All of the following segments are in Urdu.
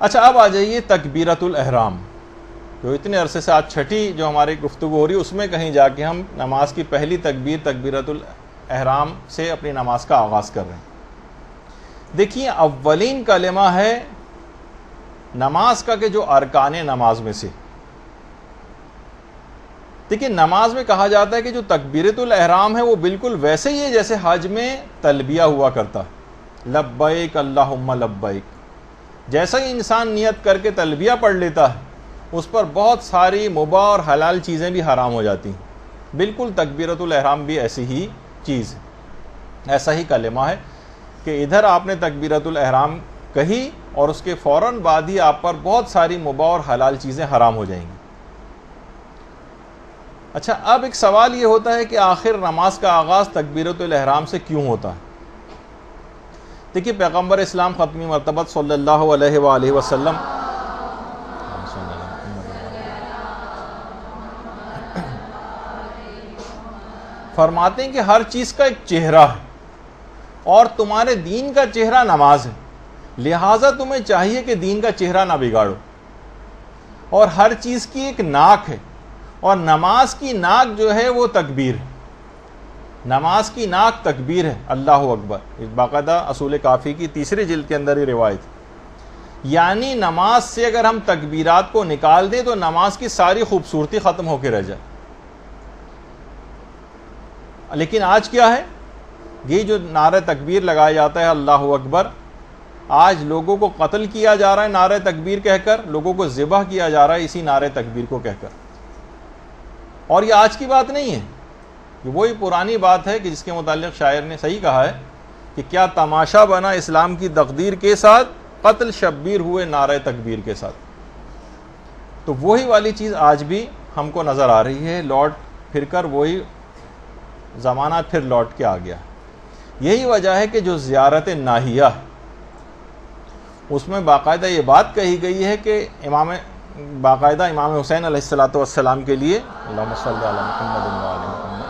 اچھا اب آ جائیے تکبیرۃ الاحرام، جو اتنے عرصے سے آج چھٹی جو ہماری گفتگو ہو رہی ہے، اس میں کہیں جا کے ہم نماز کی پہلی تکبیر تکبیرۃ الاحرام سے اپنی نماز کا آغاز کر رہے ہیں۔ دیکھیے اولین کلمہ ہے نماز کا کہ جو ارکان نماز میں سے، دیکھیے نماز میں کہا جاتا ہے کہ جو تکبیرۃ الاحرام ہے وہ بالکل ویسے ہی ہے جیسے حج میں تلبیہ ہوا کرتا ہے، لبیک اللہم لبیک۔ جیسا ہی انسان نیت کر کے تلبیہ پڑھ لیتا ہے، اس پر بہت ساری مباح اور حلال چیزیں بھی حرام ہو جاتی ہیں۔ بالکل تکبیرۃ الاحرام بھی ایسی ہی چیز ہے، ایسا ہی کلمہ ہے کہ ادھر آپ نے تکبیرۃ الاحرام کہی اور اس کے فوراً بعد ہی آپ پر بہت ساری مباح اور حلال چیزیں حرام ہو جائیں گی۔ اچھا اب ایک سوال یہ ہوتا ہے کہ آخر نماز کا آغاز تکبیرۃ الاحرام سے کیوں ہوتا ہے؟ دیکھیے پیغمبر اسلام ختمی مرتبت صلی اللہ علیہ وآلہ وسلم فرماتے ہیں کہ ہر چیز کا ایک چہرہ ہے اور تمہارے دین کا چہرہ نماز ہے، لہٰذا تمہیں چاہیے کہ دین کا چہرہ نہ بگاڑو۔ اور ہر چیز کی ایک ناک ہے اور نماز کی ناک جو ہے وہ تکبیر ہے، نماز کی ناک تکبیر ہے، اللہ اکبر۔ باقاعدہ اصول کافی کی تیسری جلد کے اندر یہ روایت، یعنی نماز سے اگر ہم تکبیرات کو نکال دیں تو نماز کی ساری خوبصورتی ختم ہو کے رہ جائے۔ لیکن آج کیا ہے، یہ جو نعرہ تکبیر لگایا جاتا ہے اللہ اکبر، آج لوگوں کو قتل کیا جا رہا ہے نعرہ تکبیر کہہ کر، لوگوں کو ذبح کیا جا رہا ہے اسی نعرہ تکبیر کو کہہ کر۔ اور یہ آج کی بات نہیں ہے، یہ وہی پرانی بات ہے کہ جس کے متعلق شاعر نے صحیح کہا ہے کہ کیا تماشا بنا اسلام کی تقدیر کے ساتھ، قتل شبیر ہوئے نعرہ تکبیر کے ساتھ۔ تو وہی والی چیز آج بھی ہم کو نظر آ رہی ہے، لوٹ پھر کر وہی زمانہ پھر لوٹ کے آ گیا۔ یہی وجہ ہے کہ جو زیارت ناہیہ اس میں باقاعدہ یہ بات کہی گئی ہے کہ باقاعدہ امام حسین علیہ السلام کے لیے اللہم صلی علی محمد و علی محمد،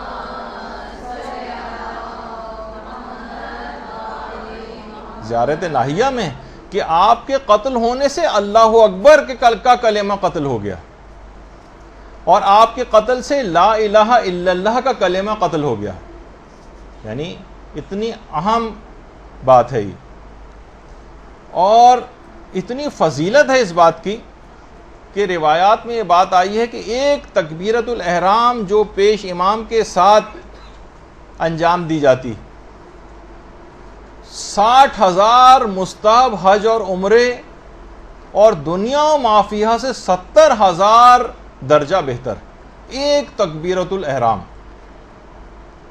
زیارت ناہیہ میں کہ آپ کے قتل ہونے سے اللہ اکبر کے کا کلمہ قتل ہو گیا اور آپ کے قتل سے لا الہ الا اللہ کا کلمہ قتل ہو گیا، یعنی اتنی اہم بات ہے یہ، اور اتنی فضیلت ہے اس بات کی کہ روایات میں یہ بات آئی ہے کہ ایک تکبیرۃ الاحرام جو پیش امام کے ساتھ انجام دی جاتی، 60,000 مستحب حج اور عمرے اور دنیا و ما فیہا سے 70,000 درجہ بہتر، ایک تکبیرۃ الاحرام،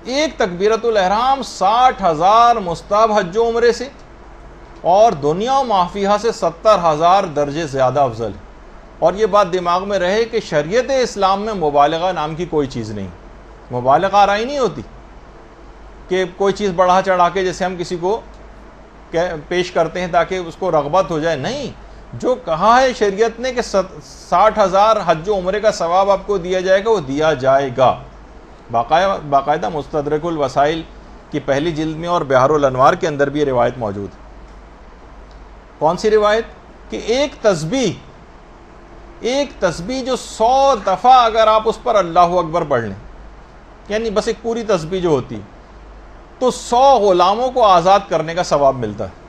ایک تکبیرۃ الاحرام 60,000 مستحب حج و عمرے سے اور دنیا و ما فیہا سے 70,000 درجے زیادہ افضل ہے۔ اور یہ بات دماغ میں رہے کہ شریعت اسلام میں مبالغہ نام کی کوئی چیز نہیں، مبالغہ آرائی نہیں ہوتی کہ کوئی چیز بڑھا چڑھا کے جیسے ہم کسی کو پیش کرتے ہیں تاکہ اس کو رغبت ہو جائے، نہیں، جو کہا ہے شریعت نے کہ 60,000 حج و عمرے کا ثواب آپ کو دیا جائے گا وہ دیا جائے گا۔ باقاعدہ مستدرک الوسائل کی پہلی جلد میں اور بحار الانوار کے اندر بھی یہ روایت موجود ہے۔ کون سی روایت؟ کہ ایک تسبیح جو 100 دفعہ اگر آپ اس پر اللہ اکبر پڑھ لیں، یعنی بس ایک پوری تسبیح جو ہوتی تو 100 غلاموں کو آزاد کرنے کا ثواب ملتا ہے۔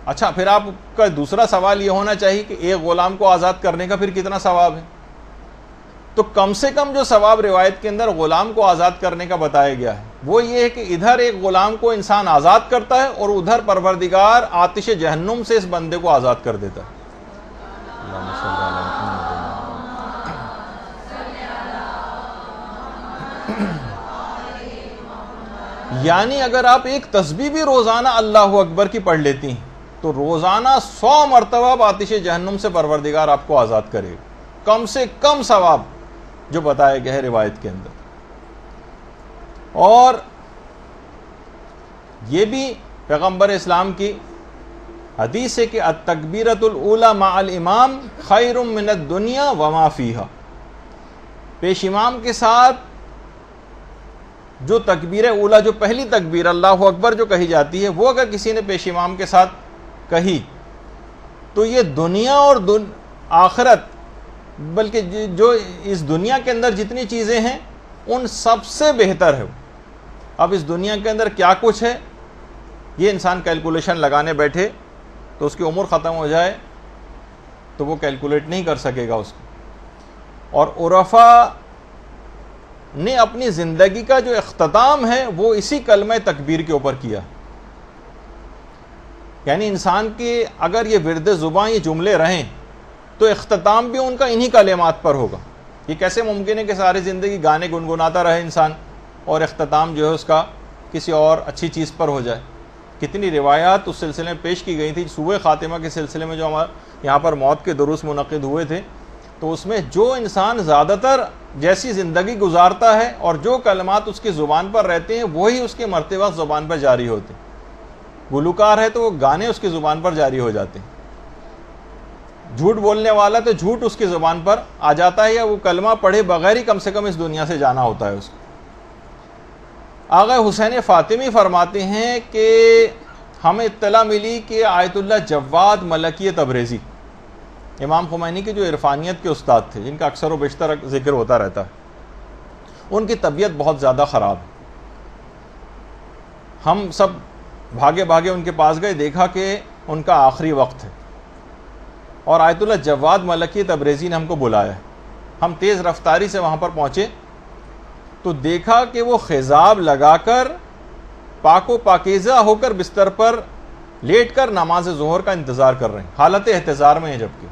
اچھا پھر آپ کا دوسرا سوال یہ ہونا چاہیے کہ ایک غلام کو آزاد کرنے کا پھر کتنا ثواب ہے؟ تو کم سے کم جو ثواب روایت کے اندر غلام کو آزاد کرنے کا بتایا گیا ہے وہ یہ ہے کہ ادھر ایک غلام کو انسان آزاد کرتا ہے اور ادھر پروردگار آتش جہنم سے اس بندے کو آزاد کر دیتا ہے۔ اللہم صلی علی محمد۔ یعنی اگر آپ ایک تسبیح بھی روزانہ اللہ اکبر کی پڑھ لیتی ہیں تو روزانہ 100 مرتبہ آتش جہنم سے پروردگار آپ کو آزاد کرے گا، کم سے کم ثواب جو بتایا گیا ہے روایت کے اندر۔ اور یہ بھی پیغمبر اسلام کی حدیث ہے کہ التکبیرۃ الاولی مع الامام خیر من الدنیا وما فیہا، پیش امام کے ساتھ جو تکبیر اولا، جو پہلی تکبیر اللہ اکبر جو کہی جاتی ہے، وہ اگر کسی نے پیش امام کے ساتھ کہی تو یہ دنیا اور آخرت، بلکہ جو اس دنیا کے اندر جتنی چیزیں ہیں ان سب سے بہتر ہے۔ اب اس دنیا کے اندر کیا کچھ ہے، یہ انسان کیلکولیشن لگانے بیٹھے تو اس کی عمر ختم ہو جائے تو وہ کیلکولیٹ نہیں کر سکے گا اس کو۔ اور عرفاء نے اپنی زندگی کا جو اختتام ہے وہ اسی کلمہ تکبیر کے اوپر کیا۔ یعنی انسان کے اگر یہ ورد زباں یہ جملے رہیں تو اختتام بھی ان کا انہی کلمات پر ہوگا۔ یہ کیسے ممکن ہے کہ ساری زندگی گانے گنگناتا رہے انسان اور اختتام جو ہے اس کا کسی اور اچھی چیز پر ہو جائے؟ کتنی روایات اس سلسلے میں پیش کی گئی تھی۔ سوء خاتمہ کے سلسلے میں جو ہمارے یہاں پر موت کے دروس منعقد ہوئے تھے تو اس میں جو انسان زیادہ تر جیسی زندگی گزارتا ہے اور جو کلمات اس کی زبان پر رہتے ہیں وہی اس کے مرتے وقت زبان پر جاری ہوتے ہیں۔ گلوکار ہے تو وہ گانے اس کی زبان پر جاری ہو جاتے ہیں، جھوٹ بولنے والا تو جھوٹ اس کی زبان پر آ جاتا ہے، یا وہ کلمہ پڑھے بغیر ہی کم سے کم اس دنیا سے جانا ہوتا ہے اس کو۔ آغا حسین فاطمی فرماتے ہیں کہ ہمیں اطلاع ملی کہ آیت اللہ جواد ملکی تبریزی، امام خمینی کے جو عرفانیت کے استاد تھے جن کا اکثر و بیشتر ذکر ہوتا رہتا ہے، ان کی طبیعت بہت زیادہ خراب ہے۔ ہم سب بھاگے بھاگے ان کے پاس گئے، دیکھا کہ ان کا آخری وقت ہے، اور آیت اللہ جواد ملکی تبریزی نے ہم کو بلایا۔ ہم تیز رفتاری سے وہاں پر پہنچے تو دیکھا کہ وہ خضاب لگا کر پاک و پاکیزہ ہو کر بستر پر لیٹ کر نماز ظہر کا انتظار کر رہے ہیں، حالت احتضار میں ہیں جبکہ،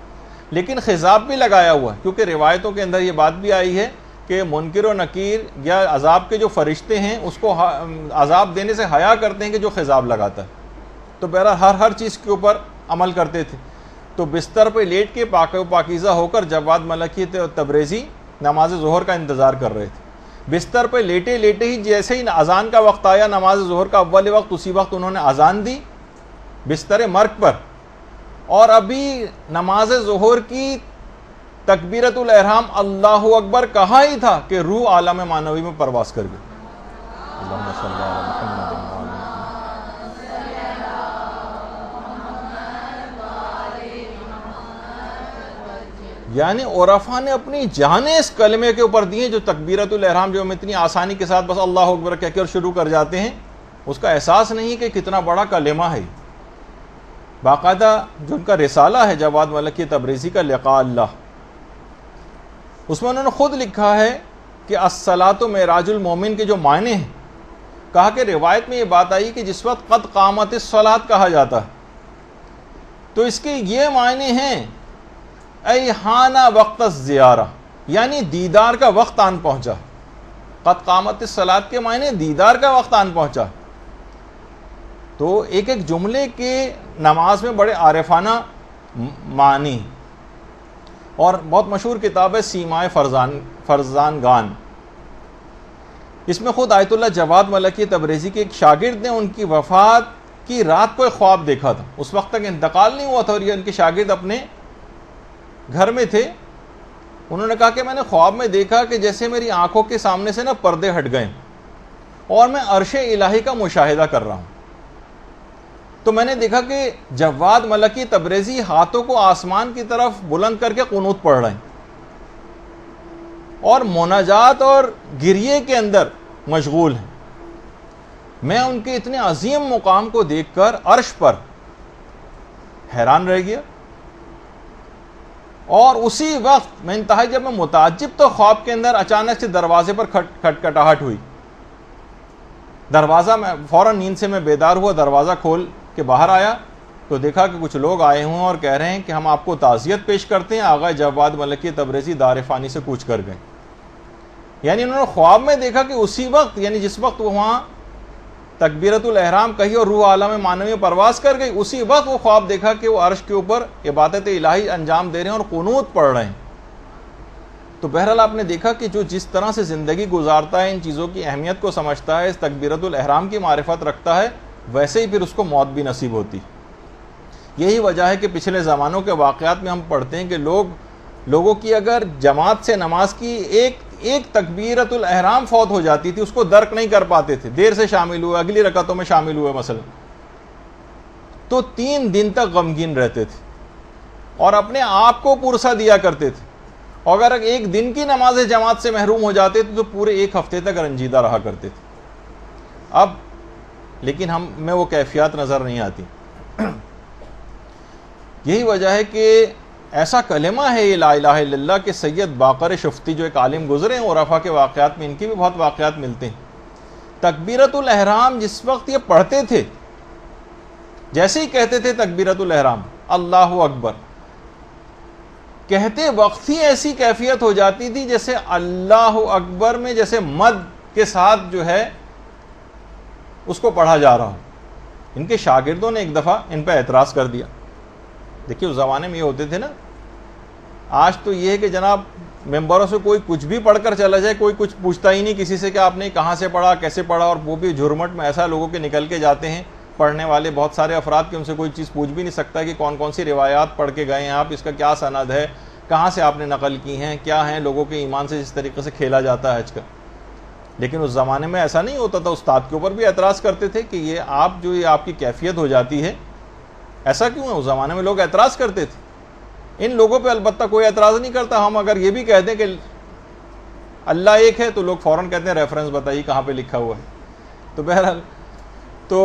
لیکن خضاب بھی لگایا ہوا ہے، کیونکہ روایتوں کے اندر یہ بات بھی آئی ہے کہ منکر و نکیر یا عذاب کے جو فرشتے ہیں اس کو عذاب دینے سے حیا کرتے ہیں کہ جو خضاب لگاتا ہے، تو بہرحال ہر چیز کے اوپر عمل کرتے تھے۔ تو بستر پہ لیٹ کے پاک و پاکیزہ ہو کر جواد ملکی تبریزی نماز ظہر کا انتظار کر رہے تھے۔ بستر پہ لیٹے لیٹے ہی جیسے ہی اذان کا وقت آیا، نماز ظہر کا اول وقت، اسی وقت انہوں نے اذان دی بستر مرگ پر، اور ابھی نماز ظہر کی تکبیرۃ الاحرام اللہ اکبر کہا ہی تھا کہ روح عالم معنوی میں پرواز کر گئی۔ اللہم صلی علی محمد وعلی محمد۔ یعنی عرفاء نے اپنی جانیں اس کلمے کے اوپر دی ہیں، جو تکبیرۃ الاحرام جو ہم اتنی آسانی کے ساتھ بس اللہ اکبر کہہ کر شروع کر جاتے ہیں، اس کا احساس نہیں کہ کتنا بڑا کلمہ ہے۔ باقاعدہ جو ان کا رسالہ ہے جواد ملکی تبریزی کا لقاء اللہ، اس میں انہوں نے خود لکھا ہے کہ الصلاۃ معراج المومن کے جو معنی ہیں، کہا کہ روایت میں یہ بات آئی کہ جس وقت قد قامت الصلاۃ کہا جاتا ہے تو اس کے یہ معنی ہیں ای حان وقت الزیارہ، یعنی دیدار کا وقت آن پہنچا۔ قد قامت الصلاۃ کے معنی دیدار کا وقت آن پہنچا۔ تو ایک ایک جملے کے نماز میں بڑے عارفانہ معنی، اور بہت مشہور کتاب ہے سیمائے فرزان گان، اس میں خود آیت اللہ جواد ملکی تبریزی کے ایک شاگرد نے ان کی وفات کی رات کو ایک خواب دیکھا تھا، اس وقت تک انتقال نہیں ہوا تھا اور یہ ان کے شاگرد اپنے گھر میں تھے۔ انہوں نے کہا کہ میں نے خواب میں دیکھا کہ جیسے میری آنکھوں کے سامنے سے پردے ہٹ گئے اور میں عرش الہی کا مشاہدہ کر رہا ہوں۔ تو میں نے دیکھا کہ جواد ملکی تبریزی ہاتھوں کو آسمان کی طرف بلند کر کے قنوت پڑھ رہے ہیں اور مناجات اور گریے کے اندر مشغول ہیں۔ میں ان کے اتنے عظیم مقام کو دیکھ کر عرش پر حیران رہ گیا، اور اسی وقت میں انتہائی جب میں متعجب تو خواب کے اندر اچانک سے دروازے پر کھٹکھٹاہٹ ہوئی۔ دروازہ، میں فوراً نیند سے میں بیدار ہوا، دروازہ کھول کے باہر آیا تو دیکھا کہ کچھ لوگ آئے ہوئے اور کہہ رہے ہیں کہ ہم آپ کو تعزیت پیش کرتے ہیں، آغا جواد ملکی تبریزی دار فانی سے کوچ کر گئے۔ یعنی انہوں نے خواب میں دیکھا کہ اسی وقت، یعنی جس وقت وہ وہاں تکبیرۃ الاحرام کہی اور روح عالم معنوی میں پرواز کر گئی، اسی وقت وہ خواب دیکھا کہ وہ عرش کے اوپر عبادت الہی انجام دے رہے ہیں اور قنوت پڑھ رہے ہیں۔ تو بہرحال آپ نے دیکھا کہ جو جس طرح سے زندگی گزارتا ہے، ان چیزوں کی اہمیت کو سمجھتا ہے، اس تکبیرۃ الاحرام کی معرفت رکھتا ہے، ویسے ہی پھر اس کو موت بھی نصیب ہوتی۔ یہی وجہ ہے کہ پچھلے زمانوں کے واقعات میں ہم پڑھتے ہیں کہ لوگوں کی اگر جماعت سے نماز کی ایک تکبیرۃ الاحرام فوت ہو جاتی تھی، اس کو درک نہیں کر پاتے تھے، دیر سے شامل ہوئے، اگلی رکعتوں میں شامل ہوئے مثلا، تو 3 دن تک غمگین رہتے تھے۔ اور اپنے آپ کو پرسا دیا کرتے تھے، اور اگر ایک دن کی نماز جماعت سے محروم ہو جاتے تھے تو پورے ایک ہفتے تک رنجیدہ رہا کرتے تھے۔ اب لیکن ہمیں وہ کیفیات نظر نہیں آتی۔ یہی وجہ ہے کہ ایسا کلمہ ہے یہ لا الہ الا اللہ کہ سید باقر شفتی جو ایک عالم گزرے ہیں عرفہ کے واقعات میں، ان کے بھی بہت واقعات ملتے ہیں۔ تکبیرۃ الاحرام جس وقت یہ پڑھتے تھے، جیسے ہی کہتے تھے تکبیرۃ الاحرام اللہ اکبر، کہتے وقت ہی ایسی کیفیت ہو جاتی تھی جیسے اللہ اکبر میں جیسے مد کے ساتھ جو ہے اس کو پڑھا جا رہا ہو۔ ان کے شاگردوں نے ایک دفعہ ان پہ اعتراض کر دیا۔ دیکھیے اس زمانے میں یہ ہوتے تھے نا، آج تو یہ ہے کہ جناب ممبروں سے کوئی کچھ بھی پڑھ کر چلا جائے، کوئی کچھ پوچھتا ہی نہیں کسی سے کہ آپ نے کہاں سے پڑھا، کیسے پڑھا، اور وہ بھی جھرمٹ میں ایسا لوگوں کے نکل کے جاتے ہیں پڑھنے والے بہت سارے افراد کہ ان سے کوئی چیز پوچھ بھی نہیں سکتا کہ کون کون سی روایات پڑھ کے گئے ہیں آپ، اس کا کیا سند ہے، کہاں سے آپ نے نقل کی ہیں، کیا ہیں لوگوں کے ایمان سے جس طریقے سے کھیلا جاتا ہے آج کا۔ لیکن اس زمانے میں ایسا نہیں ہوتا تھا، استاد کے اوپر بھی اعتراض کرتے تھے کہ یہ آپ کی کیفیت ہو جاتی ہے، ایسا کیوں ہے؟ اس زمانے میں لوگ اعتراض کرتے تھے۔ ان لوگوں پہ البتہ کوئی اعتراض نہیں کرتا۔ ہم اگر یہ بھی کہتے ہیں کہ اللہ ایک ہے تو لوگ فوراً کہتے ہیں ریفرنس بتائیے کہاں پہ لکھا ہوا ہے۔ تو بہرحال تو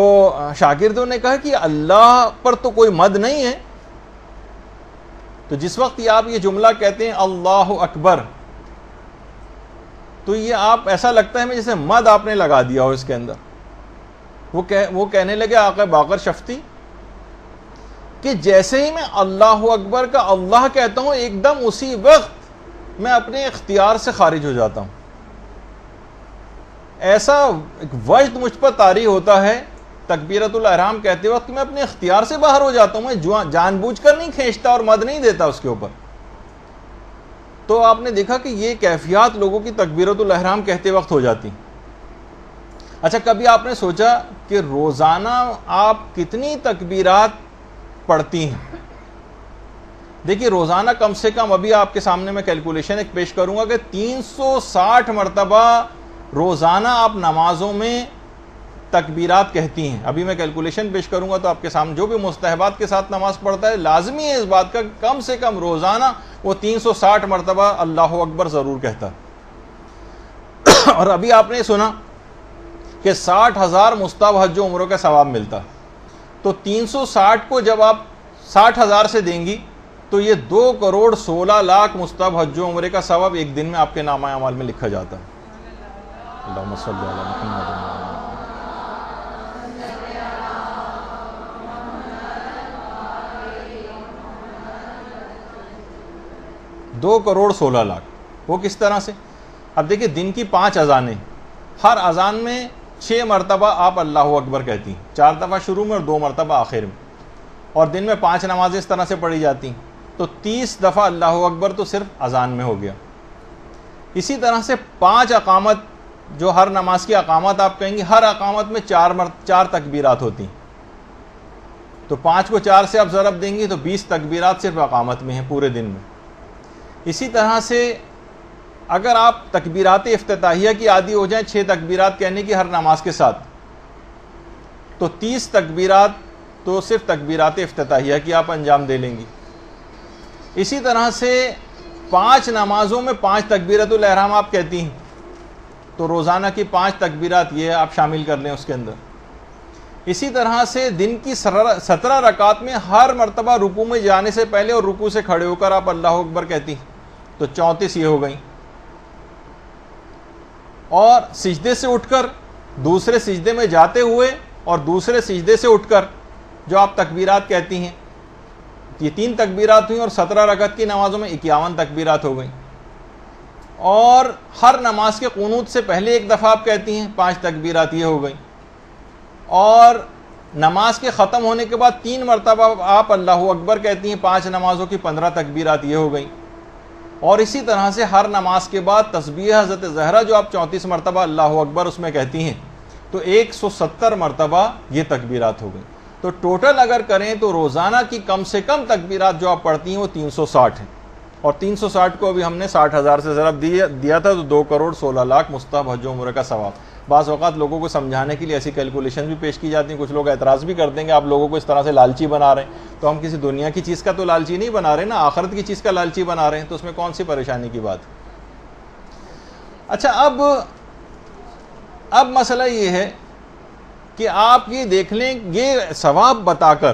شاگردوں نے کہا کہ اللہ پر تو کوئی مد نہیں ہے، تو جس وقت آپ یہ جملہ کہتے ہیں اللہ اکبر، تو یہ آپ ایسا لگتا ہے ہمیں جیسے مد آپ نے لگا دیا ہو اس کے اندر۔ وہ کہنے لگے آقا باقر شفتی کہ جیسے ہی میں اللہ اکبر کا اللہ کہتا ہوں ایک دم اسی وقت میں اپنے اختیار سے خارج ہو جاتا ہوں۔ ایسا ایک وجد مجھ پر طاری ہوتا ہے تکبیرۃ الاحرام کہتے وقت میں اپنے اختیار سے باہر ہو جاتا ہوں، میں جان بوجھ کر نہیں کھینچتا اور مد نہیں دیتا اس کے اوپر۔ تو آپ نے دیکھا کہ یہ کیفیات لوگوں کی تکبیرۃ الاحرام کہتے وقت ہو جاتی۔ اچھا کبھی آپ نے سوچا کہ روزانہ آپ کتنی تکبیرات پڑھتی ہیں؟ دیکھیے روزانہ کم سے کم ابھی آپ کے سامنے میں کیلکولیشن ایک پیش کروں گا کہ 360 مرتبہ روزانہ آپ نمازوں میں تکبیرات کہتی ہیں۔ ابھی میں کیلکولیشن پیش کروں گا تو آپ کے سامنے جو بھی مستحبات کے ساتھ نماز پڑھتا ہے لازمی ہے اس بات کا کم سے کم روزانہ وہ 360 مرتبہ اللہ اکبر ضرور کہتا ہے۔ اور ابھی آپ نے سنا کہ 60,000 مستحب حج و عمروں کا ثواب ملتا ہے، تو 360 کو جب آپ 60,000 سے دیں گی تو یہ 2,16,00,000 مستحب حج و عمرے کا ثواب ایک دن میں آپ کے نامہ اعمال میں لکھا جاتا ہے۔ اللہم صلی علی محمد۔ 2,16,00,000 وہ کس طرح سے؟ اب دیکھیں دن کی 5 اذانیں، ہر اذان میں 6 مرتبہ آپ اللہ اکبر کہتی ہیں، 4 دفعہ شروع میں اور 2 مرتبہ آخر میں، اور دن میں 5 نمازیں اس طرح سے پڑھی جاتی ہیں، تو 30 دفعہ اللہ اکبر تو صرف اذان میں ہو گیا۔ اسی طرح سے 5 اقامت جو ہر نماز کی اقامت آپ کہیں گی، ہر اقامت میں 4 تکبیرات ہوتی ہیں، تو 5 کو 4 سے آپ ضرب دیں گی تو 20 تکبیرات صرف اقامت میں ہیں پورے دن میں۔ اسی طرح سے اگر آپ تکبیرات افتتاحیہ کی عادی ہو جائیں 6 تکبیرات کہنے کی ہر نماز کے ساتھ، تو 30 تکبیرات تو صرف تکبیرات افتتاحیہ کی آپ انجام دے لیں گی۔ اسی طرح سے 5 نمازوں میں 5 تکبیرۃ الاحرام آپ کہتی ہیں، تو روزانہ کی 5 تکبیرات یہ آپ شامل کر لیں اس کے اندر۔ اسی طرح سے دن کی 17 رکعات میں ہر مرتبہ رکوع میں جانے سے پہلے اور رکوع سے کھڑے ہو کر آپ اللہ اکبر کہتی ہیں، تو 34 یہ ہو گئیں۔ اور سجدے سے اٹھ کر دوسرے سجدے میں جاتے ہوئے اور دوسرے سجدے سے اٹھ کر جو آپ تکبیرات کہتی ہیں، یہ 3 تکبیرات ہوئیں، اور 17 رکعت کی نمازوں میں 51 تکبیرات ہو گئیں۔ اور ہر نماز کے قنوت سے پہلے ایک دفعہ آپ کہتی ہیں، 5 تکبیرات یہ ہو گئیں۔ اور نماز کے ختم ہونے کے بعد 3 مرتبہ آپ اللہ اکبر کہتی ہیں، 5 نمازوں کی 15 تکبیرات یہ ہو گئیں۔ اور اسی طرح سے ہر نماز کے بعد تسبیح حضرت زہرا جو آپ 34 مرتبہ اللہ اکبر اس میں کہتی ہیں، تو 170 مرتبہ یہ تکبیرات ہو گئیں۔ تو ٹوٹل اگر کریں تو روزانہ کی کم سے کم تکبیرات جو آپ پڑھتی ہیں وہ 360 ہیں، اور 360 کو ابھی ہم نے 60,000 سے ضرب دیا تھا تو 2,16,00,000 مستحب حج و عمرہ کا ثواب۔ بعض اوقات لوگوں کو سمجھانے کے لیے ایسی کیلکولیشن بھی پیش کی جاتی ہیں. کچھ لوگ اعتراض بھی کرتے ہیں کہ آپ لوگوں کو اس طرح سے لالچی بنا رہے ہیں. تو ہم کسی دنیا کی چیز کا تو لالچی نہیں بنا رہے نا, آخرت کی چیز کا لالچی بنا رہے ہیں, تو اس میں کون سی پریشانی کی بات. اچھا, اب مسئلہ یہ ہے کہ آپ یہ دیکھ لیں, یہ ثواب بتا کر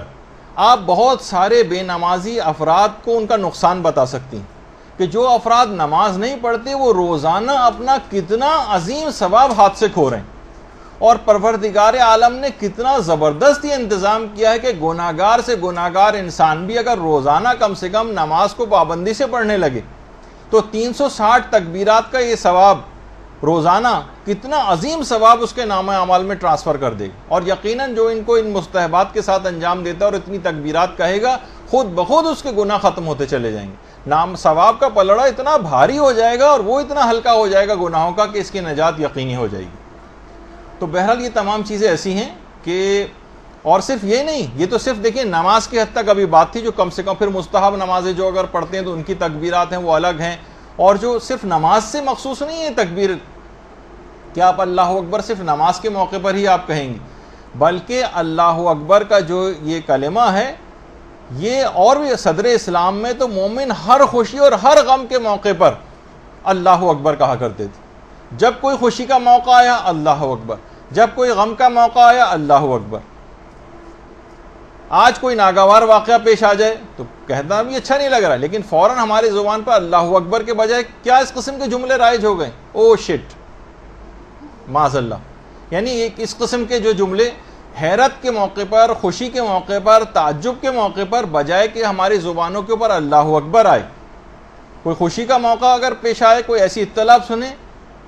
آپ بہت سارے بے نمازی افراد کو ان کا نقصان بتا سکتی ہیں کہ جو افراد نماز نہیں پڑھتے وہ روزانہ اپنا کتنا عظیم ثواب ہاتھ سے کھو رہے ہیں, اور پروردگار عالم نے کتنا زبردست یہ انتظام کیا ہے کہ گناہگار سے گناہگار انسان بھی اگر روزانہ کم سے کم نماز کو پابندی سے پڑھنے لگے تو 360 تکبیرات کا یہ ثواب روزانہ کتنا عظیم ثواب اس کے نامہ اعمال میں ٹرانسفر کر دے گا. اور یقیناً جو ان کو ان مستحبات کے ساتھ انجام دیتا ہے اور اتنی تکبیرات کہے گا, خود بخود اس کے گناہ ختم ہوتے چلے جائیں گے. ثواب کا پلڑا اتنا بھاری ہو جائے گا اور وہ اتنا ہلکا ہو جائے گا گناہوں کا کہ اس کی نجات یقینی ہو جائے گی. تو بہرحال یہ تمام چیزیں ایسی ہیں کہ, اور صرف یہ نہیں, یہ تو صرف دیکھیں نماز کی حد تک ابھی بات تھی جو کم سے کم, پھر مستحب نمازیں جو اگر پڑھتے ہیں تو ان کی تکبیرات ہیں وہ الگ ہیں, اور جو صرف نماز سے مخصوص نہیں ہے تکبیر کہ آپ اللہ اکبر صرف نماز کے موقع پر ہی آپ کہیں گے, بلکہ اللہ اکبر کا جو یہ کلمہ ہے یہ اور بھی صدر اسلام میں تو مومن ہر خوشی اور ہر غم کے موقع پر اللہ اکبر کہا کرتے تھے. جب کوئی خوشی کا موقع آیا اللہ اکبر, جب کوئی غم کا موقع آیا اللہ اکبر. آج کوئی ناگوار واقعہ پیش آ جائے تو کہنا بھی اچھا نہیں لگ رہا, لیکن فوراً ہماری زبان پر اللہ اکبر کے بجائے کیا اس قسم کے جملے رائج ہو گئے, او شٹ, معاذ اللہ. یعنی اس قسم کے جو جملے حیرت کے موقع پر, خوشی کے موقع پر, تعجب کے موقع پر, بجائے کہ ہماری زبانوں کے اوپر اللہ اکبر آئے, کوئی خوشی کا موقع اگر پیش آئے, کوئی ایسی اطلاع سنیں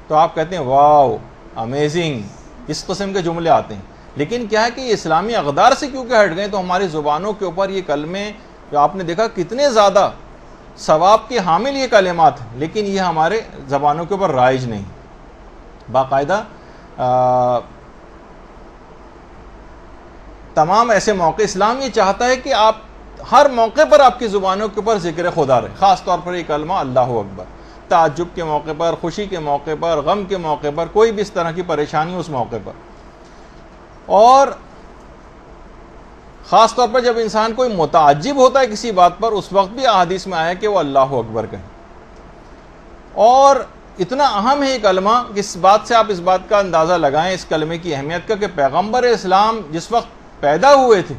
تو آپ کہتے ہیں واو امیزنگ, اس قسم کے جملے آتے ہیں. لیکن کیا ہے کہ یہ اسلامی اقدار سے کیونکہ ہٹ گئے, تو ہماری زبانوں کے اوپر یہ کلمے جو آپ نے دیکھا کتنے زیادہ ثواب کے حامل یہ کلمات ہیں, لیکن یہ ہمارے زبانوں کے اوپر رائج نہیں. باقاعدہ تمام ایسے موقع اسلام یہ چاہتا ہے کہ آپ ہر موقع پر آپ کی زبانوں کے اوپر ذکر خدا رہے, خاص طور پر یہ کلمہ اللہ اکبر. تعجب کے موقع پر, خوشی کے موقع پر, غم کے موقع پر, کوئی بھی اس طرح کی پریشانی اس موقع پر. اور خاص طور پر جب انسان کوئی متعجب ہوتا ہے کسی بات پر, اس وقت بھی احادیث میں آیا کہ وہ اللہ اکبر کہیں. اور اتنا اہم ہے یہ کلمہ کہ اس بات سے آپ اس بات کا اندازہ لگائیں اس کلمے کی اہمیت کا, کہ پیغمبر اسلام جس وقت پیدا ہوئے تھے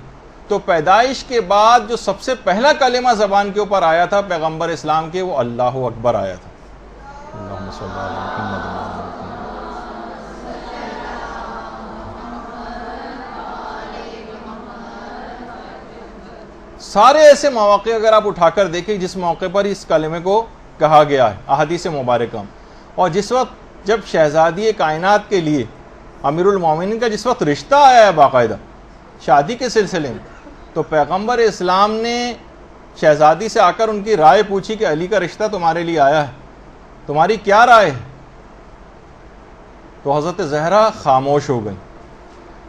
تو پیدائش کے بعد جو سب سے پہلا کلمہ زبان کے اوپر آیا تھا پیغمبر اسلام کے, وہ اللہ اکبر آیا تھا. اللہم صلی اللہ علیہ محمد. سارے ایسے مواقع اگر آپ اٹھا کر دیکھیں جس موقع پر اس کلمے کو کہا گیا ہے احادیث مبارکہ, اور جس وقت جب شہزادی کائنات کے لیے امیر المومنین کا جس وقت رشتہ آیا ہے باقاعدہ شادی کے سلسلے میں, تو پیغمبر اسلام نے شہزادی سے آ کر ان کی رائے پوچھی کہ علی کا رشتہ تمہارے لیے آیا ہے, تمہاری کیا رائے ہے؟ تو حضرت زہرا خاموش ہو گئی.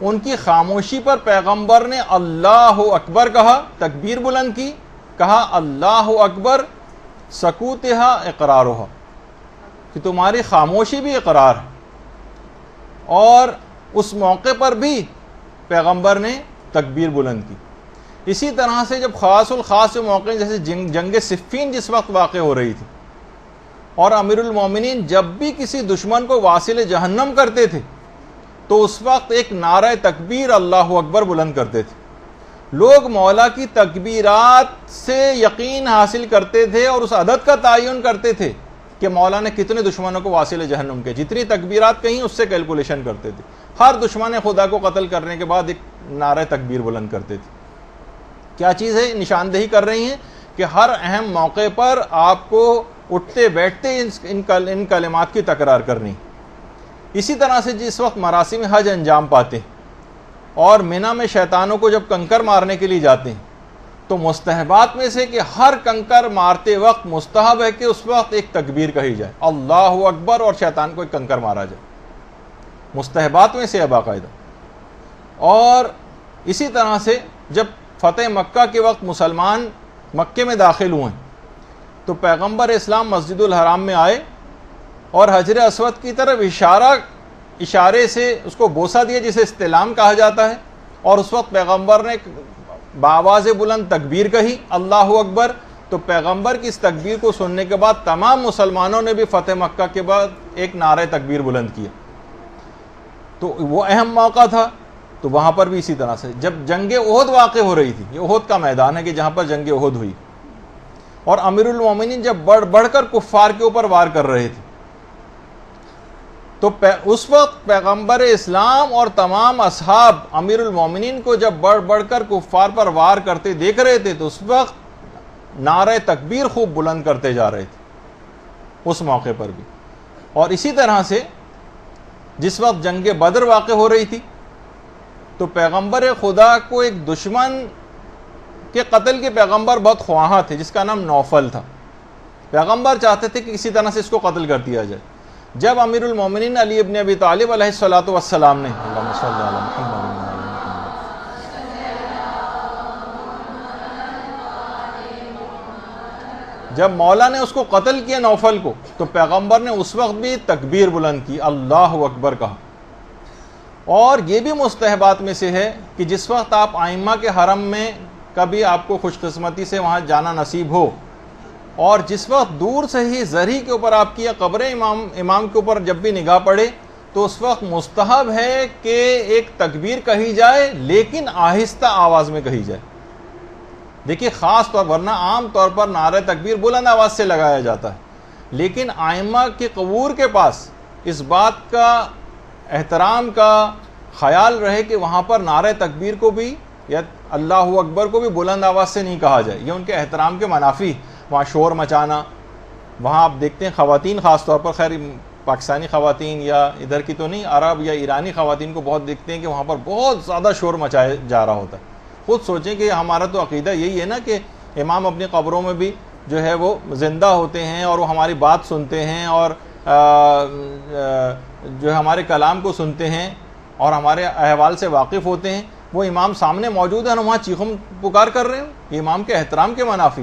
ان کی خاموشی پر پیغمبر نے اللہ اکبر کہا, تکبیر بلند کی, کہا اللہ اکبر, سکوتہا اقرارہا, کہ تمہاری خاموشی بھی اقرار ہے. اور اس موقع پر بھی پیغمبر نے تکبیر بلند کی. اسی طرح سے جب خاص الخاص موقع جیسے جنگ صفین جس وقت واقع ہو رہی تھی, اور امیر المومنین جب بھی کسی دشمن کو واصل جہنم کرتے تھے تو اس وقت ایک نعرہ تکبیر اللہ اکبر بلند کرتے تھے. لوگ مولا کی تکبیرات سے یقین حاصل کرتے تھے اور اس عدد کا تعین کرتے تھے کہ مولا نے کتنے دشمنوں کو واصل جہنم کے, جتنی تکبیرات کہیں اس سے کیلکولیشن کرتے تھے. ہر دشمن خدا کو قتل کرنے کے بعد ایک نعرہ تکبیر بلند کرتے تھے. کیا چیز ہے؟ نشاندہی کر رہی ہیں کہ ہر اہم موقع پر آپ کو اٹھتے بیٹھتے ان کلمات کی تکرار کرنی. اسی طرح سے جس وقت مراسم حج انجام پاتے ہیں اور مینا میں شیطانوں کو جب کنکر مارنے کے لیے جاتے ہیں تو مستحبات میں سے کہ ہر کنکر مارتے وقت مستحب ہے کہ اس وقت ایک تکبیر کہی جائے, اللہ اکبر, اور شیطان کو ایک کنکر مارا جائے. مستحبات میں سے ہے باقاعدہ. اور اسی طرح سے جب فتح مکہ کے وقت مسلمان مکے میں داخل ہوئے تو پیغمبر اسلام مسجد الحرام میں آئے اور حجر اسود کی طرف اشارہ اشارے سے اس کو بوسہ دیا جسے استلام کہا جاتا ہے، اور اس وقت پیغمبر نے بآواز بلند تکبیر کہی اللہ اکبر، تو پیغمبر کی اس تکبیر کو سننے کے بعد تمام مسلمانوں نے بھی فتح مکہ کے بعد ایک نعرہ تکبیر بلند کیا. تو وہ اہم موقع تھا. تو وہاں پر بھی اسی طرح سے جب جنگ احد واقع ہو رہی تھی، یہ احد کا میدان ہے کہ جہاں پر جنگ احد ہوئی، اور امیر المومنین جب بڑھ کر کفار کے اوپر وار کر رہے تھے، تو اس وقت پیغمبر اسلام اور تمام اصحاب امیر المومنین کو جب بڑھ کر کفار پر وار کرتے دیکھ رہے تھے، تو اس وقت نعرہ تکبیر خوب بلند کرتے جا رہے تھے اس موقع پر بھی. اور اسی طرح سے جس وقت جنگ بدر واقع ہو رہی تھی، تو پیغمبر خدا کو ایک دشمن کے قتل کے پیغمبر بہت خواہاں تھے جس کا نام نوفل تھا. پیغمبر چاہتے تھے کہ کسی طرح سے اس کو قتل کر دیا جائے. جب امیر المومنین علی ابن ابی طالب علیہ الصلوۃ والسلام نے اللہم صلی علی محمد جب مولا نے اس کو قتل کیا نوفل کو، تو پیغمبر نے اس وقت بھی تکبیر بلند کی، اللہ اکبر کہا. اور یہ بھی مستحبات میں سے ہے کہ جس وقت آپ ائمہ کے حرم میں کبھی آپ کو خوش قسمتی سے وہاں جانا نصیب ہو، اور جس وقت دور سے ہی زرہی کے اوپر آپ کی یا قبر امام کے اوپر جب بھی نگاہ پڑے، تو اس وقت مستحب ہے کہ ایک تکبیر کہی جائے لیکن آہستہ آواز میں کہی جائے. دیکھیے خاص طور ورنہ عام طور پر نعرہ تکبیر بلند آواز سے لگایا جاتا ہے، لیکن ائمہ کے قبور کے پاس اس بات کا احترام کا خیال رہے کہ وہاں پر نعرہ تکبیر کو بھی یا اللہ اکبر کو بھی بلند آواز سے نہیں کہا جائے. یہ ان کے احترام کے منافی، وہاں شور مچانا. وہاں آپ دیکھتے ہیں خواتین خاص طور پر، خیر پاکستانی خواتین یا ادھر کی تو نہیں، عرب یا ایرانی خواتین کو بہت دیکھتے ہیں کہ وہاں پر بہت زیادہ شور مچایا جا رہا ہوتا ہے. خود سوچیں کہ ہمارا تو عقیدہ یہی ہے نا کہ امام اپنی قبروں میں بھی جو ہے وہ زندہ ہوتے ہیں اور وہ ہماری بات سنتے ہیں اور جو ہمارے کلام کو سنتے ہیں اور ہمارے احوال سے واقف ہوتے ہیں. وہ امام سامنے موجود ہیں اور وہاں چیخوں پکار کر رہے ہیں، یہ امام کے احترام کے منافی.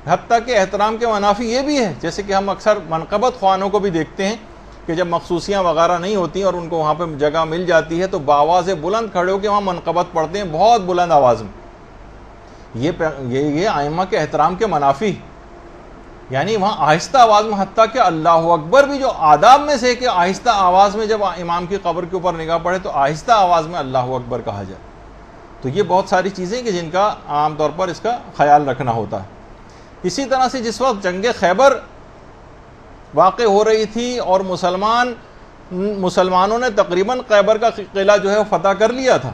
حتیٰ کہ احترام کے منافی یہ بھی ہے، جیسے کہ ہم اکثر منقبت خوانوں کو بھی دیکھتے ہیں کہ جب مخصوصیاں وغیرہ نہیں ہوتی اور ان کو وہاں پہ جگہ مل جاتی ہے تو بآواز بلند کھڑے ہو کے وہاں منقبت پڑھتے ہیں بہت بلند آواز میں. یہ ائمہ کے احترام کے منافی، یعنی وہاں آہستہ آواز میں، حتیٰ کہ اللہ اکبر بھی جو آداب میں سے کہ آہستہ آواز میں جب امام کی قبر کے اوپر نگاہ پڑے تو آہستہ آواز میں اللہ اکبر کہا جائے. تو یہ بہت ساری چیزیں کہ جن کا عام طور پر اس کا خیال رکھنا ہوتا ہے. اسی طرح سے جس وقت جنگ خیبر واقع ہو رہی تھی اور مسلمانوں نے تقریباً خیبر کا قلعہ جو ہے وہ فتح کر لیا تھا،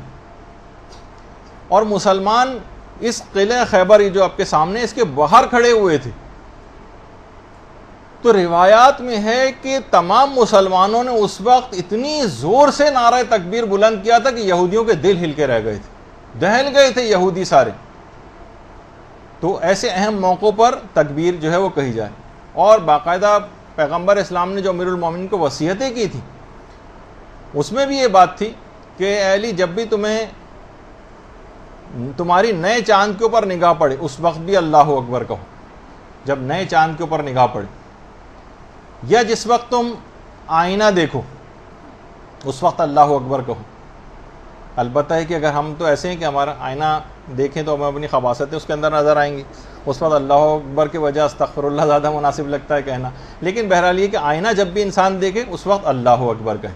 اور مسلمان اس قلعہ خیبر جو آپ کے سامنے اس کے باہر کھڑے ہوئے تھے، تو روایات میں ہے کہ تمام مسلمانوں نے اس وقت اتنی زور سے نعرہ تکبیر بلند کیا تھا کہ یہودیوں کے دل ہل کے رہ گئے تھے، دہل گئے تھے یہودی سارے. تو ایسے اہم موقعوں پر تکبیر جو ہے وہ کہی جائے. اور باقاعدہ پیغمبر اسلام نے جو امیر المومنین کو وصیتیں کی تھی اس میں بھی یہ بات تھی کہ اے علی جب بھی تمہاری نئے چاند کے اوپر نگاہ پڑے اس وقت بھی اللہ اکبر کہو. جب نئے چاند کے اوپر نگاہ پڑے یا جس وقت تم آئینہ دیکھو اس وقت اللہ اکبر کہو. البتہ ہے کہ اگر ہم تو ایسے ہیں کہ ہمارا آئینہ دیکھیں تو ہمیں اپنی خباثتیں اس کے اندر نظر آئیں گی، اس وقت اللہ اکبر کی وجہ استغفر اللہ زیادہ مناسب لگتا ہے کہنا. لیکن بہرحال یہ کہ آئینہ جب بھی انسان دیکھے اس وقت اللہ اکبر کہے.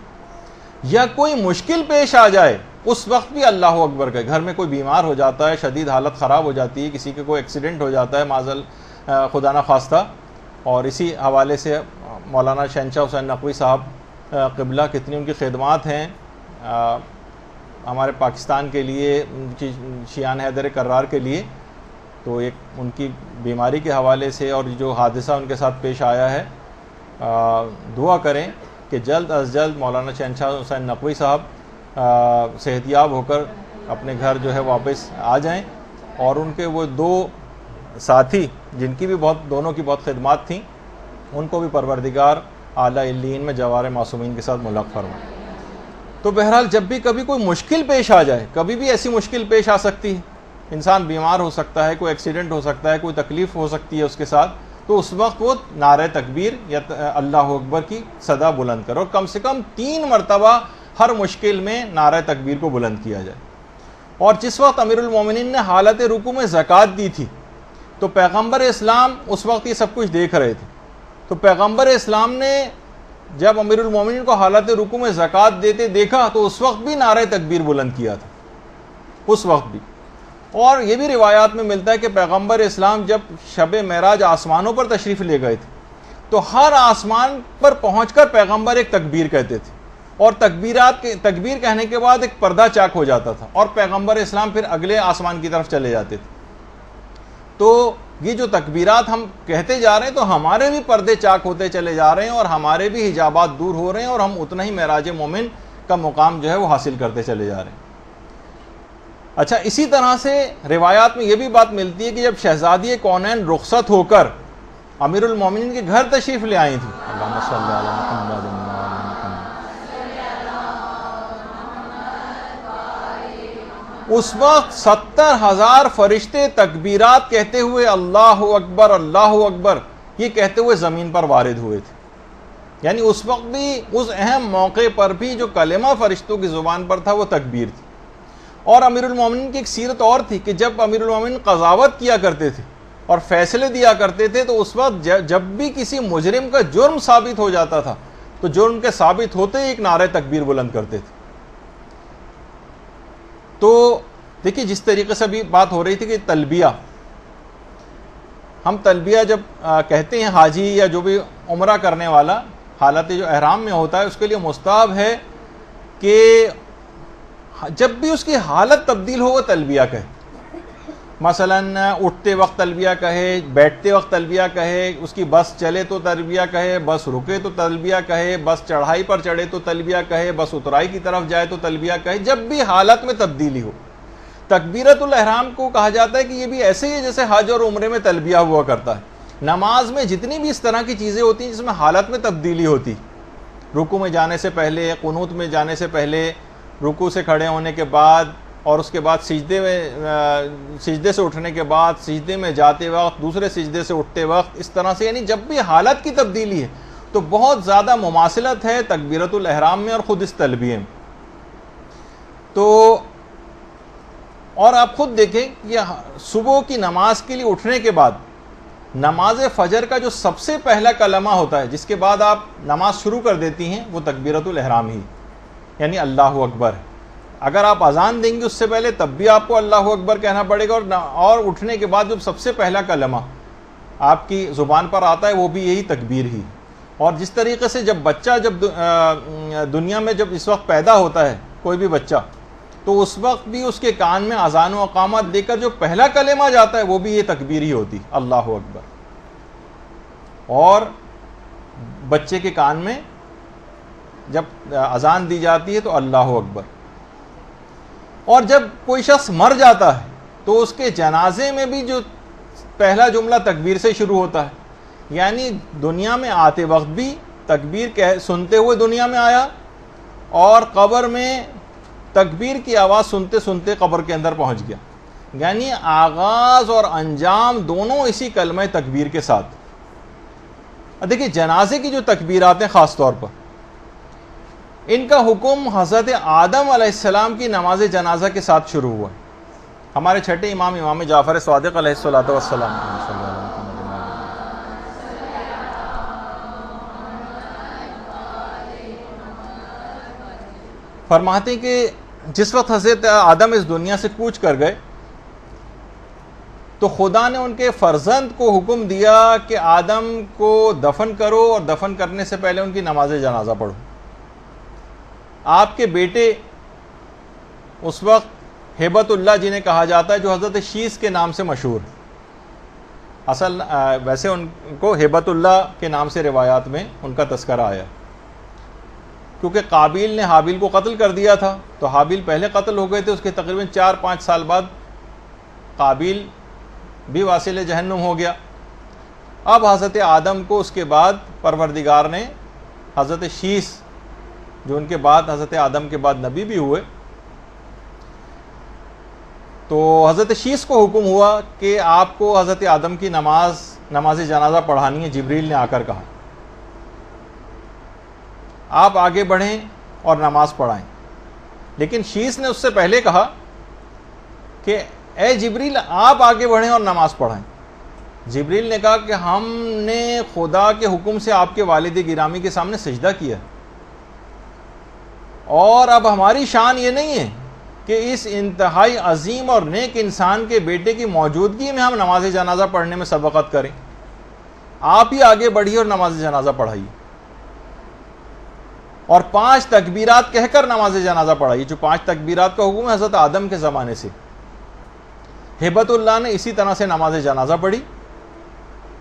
یا کوئی مشکل پیش آ جائے اس وقت بھی اللہ اکبر کہے. گھر میں کوئی بیمار ہو جاتا ہے، شدید حالت خراب ہو جاتی ہے، کسی کے کوئی ایکسیڈنٹ ہو جاتا ہے معاذ خدا نہ خواستہ، اور اسی حوالے سے مولانا شہنشاہ حسین نقوی صاحب قبلہ کتنی ان کی خدمات ہیں ہمارے پاکستان کے لیے، شیعان حیدر کرار کے لیے. تو ایک ان کی بیماری کے حوالے سے اور جو حادثہ ان کے ساتھ پیش آیا ہے، دعا کریں کہ جلد از جلد مولانا شہنشاہ حسین نقوی صاحب صحتیاب ہو کر اپنے گھر جو ہے واپس آ جائیں، اور ان کے وہ دو ساتھی جن کی بھی دونوں کی بہت خدمات تھیں ان کو بھی پروردگار اعلیٰ علیین میں جوار معصومین کے ساتھ ملحق فرمائے. تو بہرحال جب بھی کبھی کوئی مشکل پیش آ جائے، کبھی بھی ایسی مشکل پیش آ سکتی ہے، انسان بیمار ہو سکتا ہے، کوئی ایکسیڈنٹ ہو سکتا ہے، کوئی تکلیف ہو سکتی ہے اس کے ساتھ، تو اس وقت وہ نعرہ تکبیر یا اللہ اکبر کی صدا بلند کرو، اور کم سے کم 3 مرتبہ ہر مشکل میں نعرہ تکبیر کو بلند کیا جائے۔ اور جس وقت امیر المومنین نے حالت رکوع میں زکوٰۃ دی تھی تو پیغمبر اسلام اس وقت یہ سب کچھ دیکھ رہے تھے، تو پیغمبر اسلام نے جب امیر المومنین کو حالت رکوع میں زکوٰۃ دیتے دیکھا تو اس وقت بھی نعرہ تکبیر بلند کیا تھا، اس وقت بھی۔ اور یہ بھی روایات میں ملتا ہے کہ پیغمبر اسلام جب شب معراج آسمانوں پر تشریف لے گئے تھے تو ہر آسمان پر پہنچ کر پیغمبر ایک تکبیر کہتے تھے، اور تکبیر کہنے کے بعد ایک پردہ چاک ہو جاتا تھا، اور پیغمبر اسلام پھر اگلے آسمان کی طرف چلے جاتے تھے۔ تو یہ جو تکبیرات ہم کہتے جا رہے ہیں تو ہمارے بھی پردے چاک ہوتے چلے جا رہے ہیں، اور ہمارے بھی حجابات دور ہو رہے ہیں، اور ہم اتنا ہی معراج مومن کا مقام جو ہے وہ حاصل کرتے چلے جا رہے ہیں۔ اچھا، اسی طرح سے روایات میں یہ بھی بات ملتی ہے کہ جب شہزادی کونین رخصت ہو کر امیر المومنین کے گھر تشریف لے آئی تھی، اللہم صلی علی محمد اس وقت 70,000 فرشتے تکبیرات کہتے ہوئے اللہ اکبر اللہ اکبر یہ کہتے ہوئے زمین پر وارد ہوئے تھے۔ یعنی اس وقت بھی، اس اہم موقع پر بھی جو کلمہ فرشتوں کی زبان پر تھا وہ تکبیر تھی۔ اور امیر المومنین کی ایک سیرت اور تھی کہ جب امیر المومنین قضاوت کیا کرتے تھے اور فیصلے دیا کرتے تھے تو اس وقت جب بھی کسی مجرم کا جرم ثابت ہو جاتا تھا تو جرم کے ثابت ہوتے ہی ایک نعرہ تکبیر بلند کرتے تھے۔ تو دیکھیے، جس طریقے سے ابھی بات ہو رہی تھی کہ تلبیہ، ہم تلبیہ جب کہتے ہیں حاجی یا جو بھی عمرہ کرنے والا حالت جو احرام میں ہوتا ہے اس کے لیے مستحب ہے کہ جب بھی اس کی حالت تبدیل ہو وہ تلبیہ کہے۔ مثلا اٹھتے وقت تلبیہ کہے، بیٹھتے وقت تلبیہ کہے، اس کی بس چلے تو تلبیہ کہے، بس رکے تو تلبیہ کہے، بس چڑھائی پر چڑھے تو تلبیہ کہے، بس اترائی کی طرف جائے تو تلبیہ کہے، جب بھی حالت میں تبدیلی ہو۔ تکبیرۃ الاحرام کو کہا جاتا ہے کہ یہ بھی ایسے ہی ہے جیسے حج اور عمرے میں تلبیہ ہوا کرتا ہے۔ نماز میں جتنی بھی اس طرح کی چیزیں ہوتی ہیں جس میں حالت میں تبدیلی ہوتی، رکوع میں جانے سے پہلے، قنوت میں جانے سے پہلے، رکوع سے کھڑے ہونے کے بعد، اور اس کے بعد سجدے سے اٹھنے کے بعد، سجدے میں جاتے وقت، دوسرے سجدے سے اٹھتے وقت، اس طرح سے یعنی جب بھی حالت کی تبدیلی ہے تو بہت زیادہ مماثلت ہے تکبیرۃ الاحرام میں اور خود اس تلبیہ میں۔ تو اور آپ خود دیکھیں کہ صبح کی نماز کے لیے اٹھنے کے بعد نماز فجر کا جو سب سے پہلا کلمہ ہوتا ہے جس کے بعد آپ نماز شروع کر دیتی ہیں وہ تکبیرۃ الاحرام ہی، یعنی اللہ اکبر ہے۔ اگر آپ اذان دیں گے اس سے پہلے تب بھی آپ کو اللہ اکبر کہنا پڑے گا، اور اٹھنے کے بعد جو سب سے پہلا کلمہ آپ کی زبان پر آتا ہے وہ بھی یہی تکبیر ہی۔ اور جس طریقے سے جب بچہ دنیا میں جب اس وقت پیدا ہوتا ہے کوئی بھی بچہ، تو اس وقت بھی اس کے کان میں اذان و اقامت دے کر جو پہلا کلمہ جاتا ہے وہ بھی یہ تکبیر ہی ہوتی، اللہ اکبر۔ اور بچے کے کان میں جب اذان دی جاتی ہے تو اللہ اکبر۔ اور جب کوئی شخص مر جاتا ہے تو اس کے جنازے میں بھی جو پہلا جملہ تکبیر سے شروع ہوتا ہے، یعنی دنیا میں آتے وقت بھی تکبیر سنتے ہوئے دنیا میں آیا، اور قبر میں تکبیر کی آواز سنتے سنتے قبر کے اندر پہنچ گیا، یعنی آغاز اور انجام دونوں اسی کلمہ تکبیر کے ساتھ۔ دیکھیے، جنازے کی جو تکبیرات ہیں خاص طور پر ان کا حکم حضرت آدم علیہ السلام کی نماز جنازہ کے ساتھ شروع ہوا ہے۔ ہمارے چھٹے امام جعفر صادق علیہ السلام فرماتے ہیں کہ جس وقت حضرت آدم اس دنیا سے کوچ کر گئے تو خدا نے ان کے فرزند کو حکم دیا کہ آدم کو دفن کرو، اور دفن کرنے سے پہلے ان کی نماز جنازہ پڑھو۔ آپ کے بیٹے اس وقت ہیبت اللہ جنہیں کہا جاتا ہے، جو حضرت شیس کے نام سے مشہور، اصل ویسے ان کو ہیبت اللہ کے نام سے روایات میں ان کا تذکرہ آیا، کیونکہ قابیل نے حابیل کو قتل کر دیا تھا تو حابیل پہلے قتل ہو گئے تھے، اس کے تقریباً 4-5 سال بعد قابیل بھی واصل جہنم ہو گیا۔ اب حضرت آدم کو اس کے بعد پروردگار نے حضرت شیس، جو ان کے بعد حضرت آدم کے بعد نبی بھی ہوئے، تو حضرت شیس کو حکم ہوا کہ آپ کو حضرت آدم کی نماز نماز جنازہ پڑھانی ہے، جبریل نے آ کر کہا آپ آگے بڑھیں اور نماز پڑھائیں. لیکن شیس نے اس سے پہلے کہا کہ اے جبریل آپ آگے بڑھیں اور نماز پڑھائیں. جبریل نے کہا کہ ہم نے خدا کے حکم سے آپ کے والد گرامی کے سامنے سجدہ کیا، اور اب ہماری شان یہ نہیں ہے کہ اس انتہائی عظیم اور نیک انسان کے بیٹے کی موجودگی میں ہم نماز جنازہ پڑھنے میں سبقت کریں، آپ ہی آگے بڑھیے اور نماز جنازہ پڑھائیے، اور 5 تکبیرات کہہ کر نماز جنازہ پڑھائیے. جو 5 تکبیرات کا حکم ہے حضرت آدم کے زمانے سے. ہبت اللہ نے اسی طرح سے نماز جنازہ پڑھی،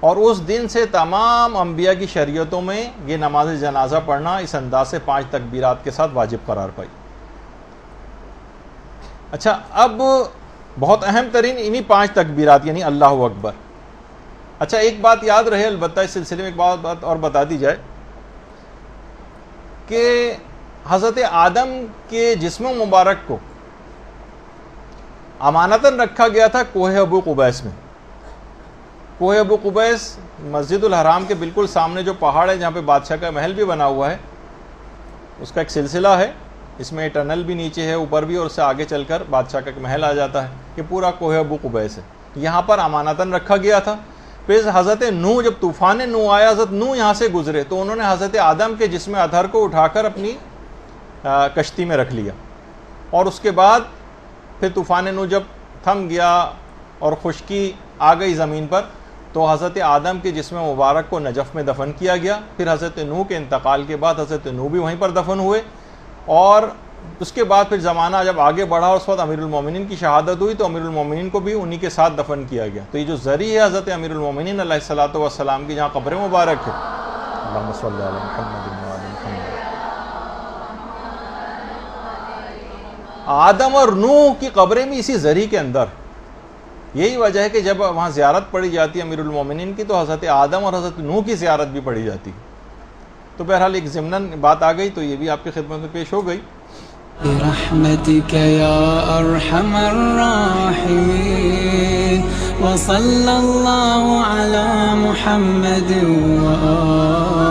اور اس دن سے تمام انبیاء کی شریعتوں میں یہ نماز جنازہ پڑھنا اس انداز سے 5 تکبیرات کے ساتھ واجب قرار پائی. اچھا، اب بہت اہم ترین انہی 5 تکبیرات یعنی اللہ اکبر. اچھا، ایک بات یاد رہے، البتہ اس سلسلے میں ایک بات اور بتا دی جائے کہ حضرت آدم کے جسم مبارک کو امانتاً رکھا گیا تھا کوہ ابو قبیس میں. کوہ ابو قبیس مسجد الحرام کے بالکل سامنے جو پہاڑ ہے جہاں پہ بادشاہ کا محل بھی بنا ہوا ہے، اس کا ایک سلسلہ ہے. اس میں ٹنل بھی نیچے ہے، اوپر بھی، اور اس سے آگے چل کر بادشاہ کا ایک محل آ جاتا ہے. یہ پورا کوہ ابو قبیس ہے. یہاں پر امانتاً رکھا گیا تھا. پھر حضرت نوح، جب طوفان نوح آیا، حضرت نوح یہاں سے گزرے تو انہوں نے حضرت آدم کے جسم اطہر کو اٹھا کر اپنی کشتی میں رکھ لیا. اور اس کے بعد پھر طوفان نوح جب تھم گیا اور خشکی آ گئی زمین پر، تو حضرت آدم کے جسم مبارک کو نجف میں دفن کیا گیا. پھر حضرت نوح کے انتقال کے بعد حضرت نوح بھی وہیں پر دفن ہوئے، اور اس کے بعد پھر زمانہ جب آگے بڑھا اس وقت امیر المومنین کی شہادت ہوئی تو امیر المومنین کو بھی انہی کے ساتھ دفن کیا گیا. تو یہ جو ذریعہ ہے حضرت امیر المومنین علیہ الصلوۃ والسلام کی، جہاں قبر مبارک ہے، اللہم صلی علی محمد و علی محمد، آدم اور نوح کی قبریں بھی اسی ذریعہ کے اندر. یہی وجہ ہے کہ جب وہاں زیارت پڑھی جاتی ہے امیر المومنین کی تو حضرت آدم اور حضرت نوح کی زیارت بھی پڑھی جاتی ہے. تو بہرحال ایک ضمناً بات آ گئی تو یہ بھی آپ کی خدمت میں پیش ہو گئی. برحمتك يا أرحم الراحمين وصلى الله على محمد وآله